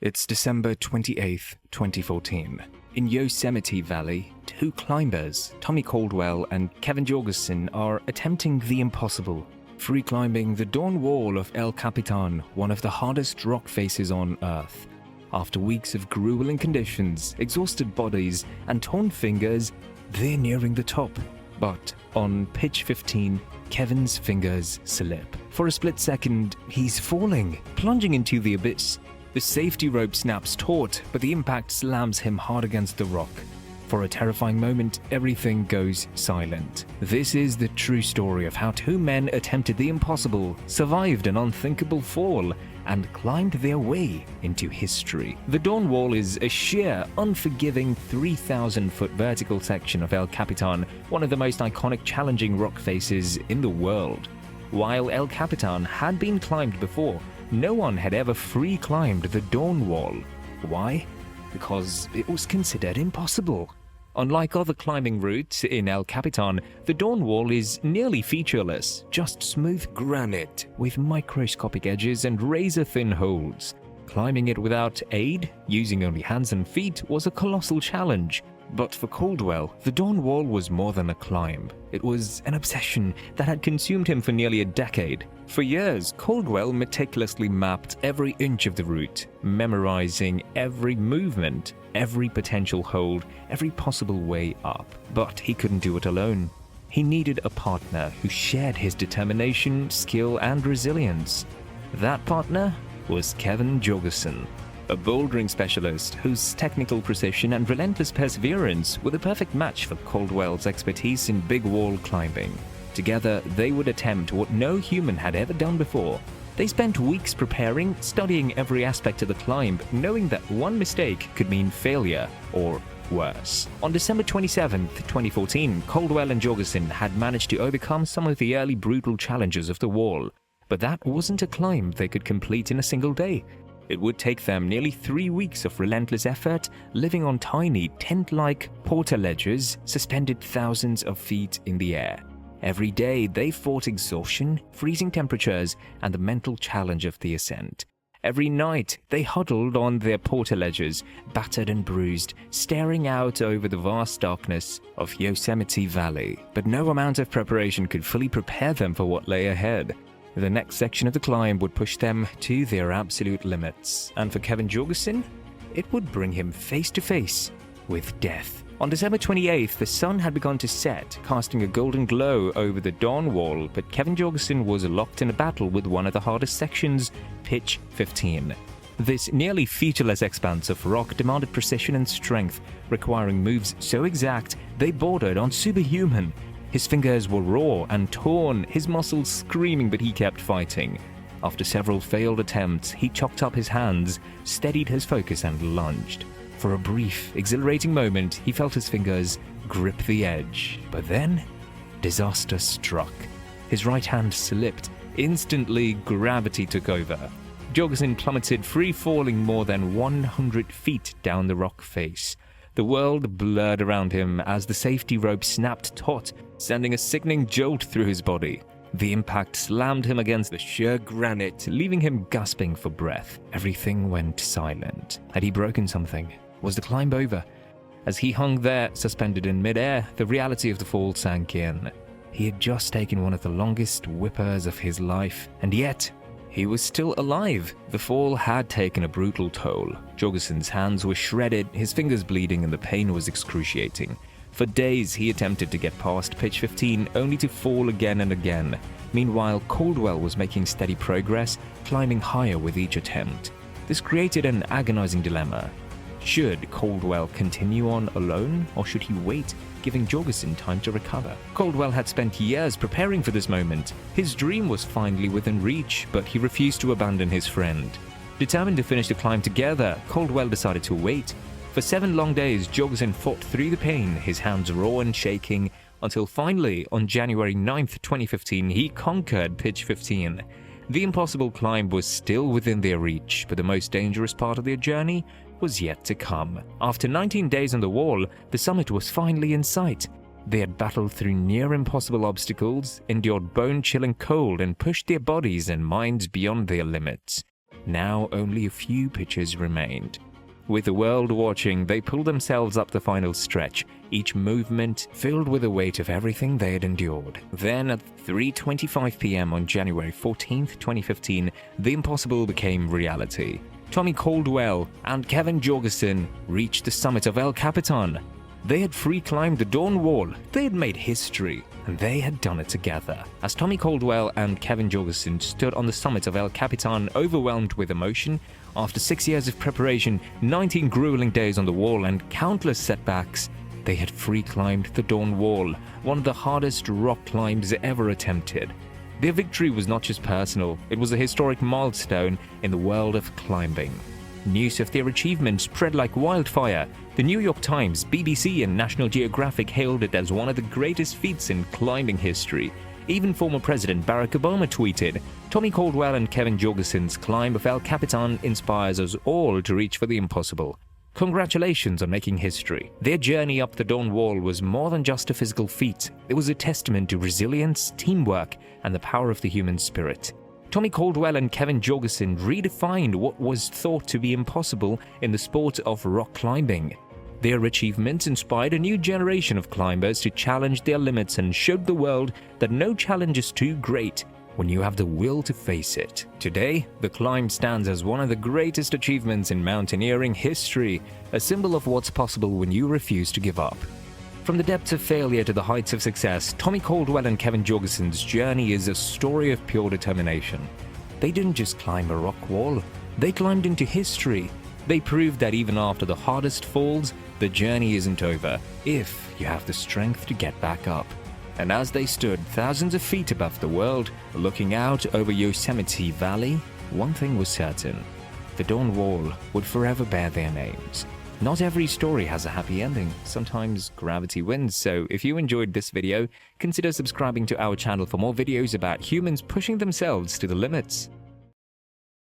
It's December 28th, 2014. In Yosemite Valley, two climbers, Tommy Caldwell and Kevin Jorgeson, are attempting the impossible, free climbing the dawn wall of El Capitan, one of the hardest rock faces on Earth. After weeks of grueling conditions, exhausted bodies, and torn fingers, they're nearing the top. But on pitch 15, Kevin's fingers slip. For a split second, he's falling, plunging into the abyss. The safety rope snaps taut, but the impact slams him hard against the rock. For a terrifying moment, everything goes silent. This is the true story of how two men attempted the impossible, survived an unthinkable fall, and climbed their way into history. The Dawn Wall is a sheer, unforgiving 3,000-foot vertical section of El Capitan, one of the most iconic, challenging rock faces in the world. While El Capitan had been climbed before, no one had ever free climbed the Dawn Wall. Why? Because it was considered impossible. Unlike other climbing routes in El Capitan, the Dawn Wall is nearly featureless, just smooth granite with microscopic edges and razor-thin holds. Climbing it without aid, using only hands and feet, was a colossal challenge. But for Caldwell, the Dawn Wall was more than a climb. It was an obsession that had consumed him for nearly a decade. For years, Caldwell meticulously mapped every inch of the route, memorizing every movement, every potential hold, every possible way up. But he couldn't do it alone. He needed a partner who shared his determination, skill, and resilience. That partner was Kevin Jorgeson, a bouldering specialist whose technical precision and relentless perseverance were the perfect match for Caldwell's expertise in big wall climbing. Together, they would attempt what no human had ever done before. They spent weeks preparing, studying every aspect of the climb, knowing that one mistake could mean failure or worse. On December 27, 2014, Caldwell and Jorgeson had managed to overcome some of the early brutal challenges of the wall. But that wasn't a climb they could complete in a single day. It would take them nearly 3 weeks of relentless effort, living on tiny, tent-like portaledges suspended thousands of feet in the air. Every day, they fought exhaustion, freezing temperatures, and the mental challenge of the ascent. Every night, they huddled on their portaledges, battered and bruised, staring out over the vast darkness of Yosemite Valley. But no amount of preparation could fully prepare them for what lay ahead. The next section of the climb would push them to their absolute limits, and for Kevin Jorgeson, it would bring him face to face with death. On December 28th, the sun had begun to set, casting a golden glow over the Dawn Wall, but Kevin Jorgeson was locked in a battle with one of the hardest sections, pitch 15. This nearly featureless expanse of rock demanded precision and strength, requiring moves so exact they bordered on superhuman. His fingers were raw and torn, his muscles screaming, but he kept fighting. After several failed attempts, he chalked up his hands, steadied his focus, and lunged. For a brief, exhilarating moment, he felt his fingers grip the edge. But then, disaster struck. His right hand slipped. Instantly, gravity took over. Jorgeson plummeted, free-falling more than 100 feet down the rock face. The world blurred around him as the safety rope snapped taut, sending a sickening jolt through his body. The impact slammed him against the sheer granite, leaving him gasping for breath. Everything went silent. Had he broken something? Was the climb over? As he hung there, suspended in midair, the reality of the fall sank in. He had just taken one of the longest whippers of his life, and yet he was still alive. The fall had taken a brutal toll. Jorgeson's hands were shredded, his fingers bleeding, and the pain was excruciating. For days, he attempted to get past pitch 15, only to fall again and again. Meanwhile, Caldwell was making steady progress, climbing higher with each attempt. This created an agonizing dilemma. Should Caldwell continue on alone, or should he wait, giving Jorgeson time to recover? Caldwell had spent years preparing for this moment. His dream was finally within reach, but he refused to abandon his friend. Determined to finish the climb together, Caldwell decided to wait. For 7 long days, Jorgeson fought through the pain, his hands raw and shaking, until finally, on January 9th, 2015, he conquered pitch 15. The impossible climb was still within their reach, but the most dangerous part of their journey was yet to come. After 19 days on the wall, the summit was finally in sight. They had battled through near-impossible obstacles, endured bone-chilling cold, and pushed their bodies and minds beyond their limits. Now only a few pitchers remained. With the world watching, they pulled themselves up the final stretch, each movement filled with the weight of everything they had endured. Then, at 3:25 p.m. on January 14, 2015, the impossible became reality. Tommy Caldwell and Kevin Jorgeson reached the summit of El Capitan. They had free-climbed the Dawn Wall, they had made history, and they had done it together. As Tommy Caldwell and Kevin Jorgeson stood on the summit of El Capitan, overwhelmed with emotion, after 6 years of preparation, 19 grueling days on the wall, and countless setbacks, they had free-climbed the Dawn Wall, one of the hardest rock climbs ever attempted. Their victory was not just personal, it was a historic milestone in the world of climbing. News of their achievement spread like wildfire. The New York Times, BBC, and National Geographic hailed it as one of the greatest feats in climbing history. Even former President Barack Obama tweeted, "Tommy Caldwell and Kevin Jorgeson's climb of El Capitan inspires us all to reach for the impossible. Congratulations on making history." Their journey up the Dawn Wall was more than just a physical feat. It was a testament to resilience, teamwork, and the power of the human spirit. Tommy Caldwell and Kevin Jorgeson redefined what was thought to be impossible in the sport of rock climbing. Their achievements inspired a new generation of climbers to challenge their limits and showed the world that no challenge is too great when you have the will to face it. Today, the climb stands as one of the greatest achievements in mountaineering history, a symbol of what's possible when you refuse to give up. From the depths of failure to the heights of success, Tommy Caldwell and Kevin Jorgeson's journey is a story of pure determination. They didn't just climb a rock wall, they climbed into history. They proved that even after the hardest falls, the journey isn't over, if you have the strength to get back up. And as they stood thousands of feet above the world, looking out over Yosemite Valley, one thing was certain: the Dawn Wall would forever bear their names. Not every story has a happy ending. Sometimes gravity wins, so if you enjoyed this video, consider subscribing to our channel for more videos about humans pushing themselves to the limits.